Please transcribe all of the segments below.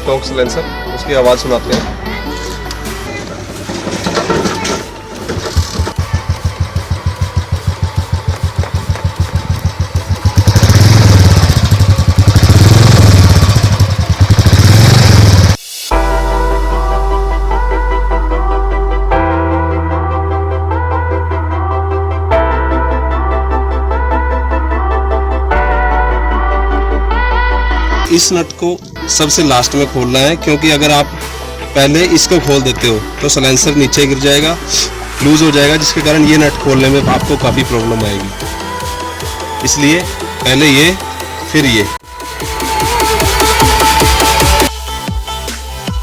Stock silencer, उसकी आवाज़ सुनाते हैं। इस नट को सबसे लास्ट में खोलना है, क्योंकि अगर आप पहले इसको खोल देते हो तो सिलेंसर नीचे गिर जाएगा, लूज हो जाएगा, जिसके कारण ये नट खोलने में आपको काफ़ी प्रॉब्लम आएगी। इसलिए पहले ये फिर ये।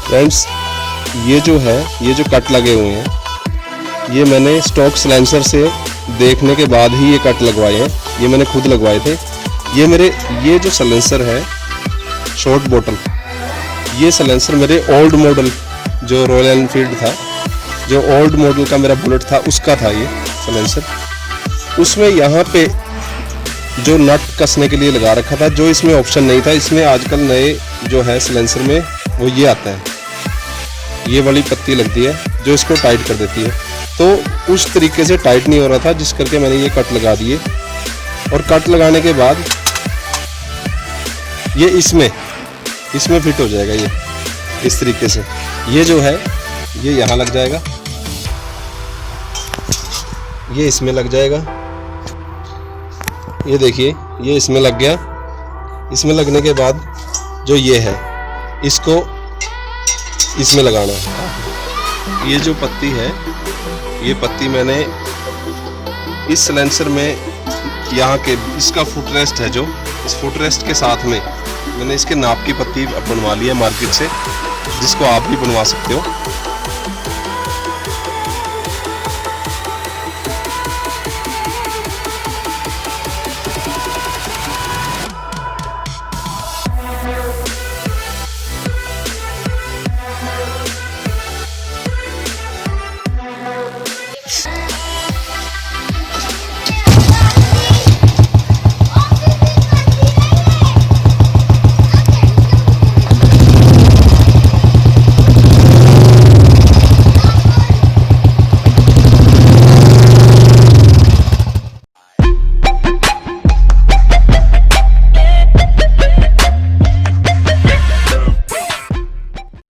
फ्रेंड्स, ये जो है, ये जो कट लगे हुए हैं, ये मैंने स्टॉक सिलेंसर से देखने के बाद ही ये कट लगवाए हैं। ये मैंने खुद लगवाए थे। ये जो सिलेंसर है शॉर्ट बॉटल, ये सिलेंसर मेरे ओल्ड मॉडल जो रॉयल एनफील्ड था, जो ओल्ड मॉडल का मेरा बुलेट था, उसका था ये सिलेंसर। उसमें यहाँ पे जो नट कसने के लिए लगा रखा था, जो इसमें ऑप्शन नहीं था। इसमें आजकल नए जो है सिलेंसर में वो ये आता है, ये वाली पत्ती लगती है जो इसको टाइट कर देती है। तो उस तरीके से टाइट नहीं हो रहा था, जिस करके मैंने ये कट लगा दिए। और कट लगाने के बाद ये इसमें फिट हो जाएगा, ये इस तरीके से। ये जो है ये यहाँ लग जाएगा, ये इसमें लग जाएगा। ये देखिए, ये इसमें लग गया। इसमें लगने के बाद जो ये है, इसको इसमें लगाना है। ये जो पत्ती है, ये पत्ती मैंने इस सिलेंसर में यहाँ के इसका फुटरेस्ट है, जो इस फुटरेस्ट के साथ में मैंने इसके नाप की पत्ती बनवा ली है मार्केट से, जिसको आप भी बनवा सकते हो।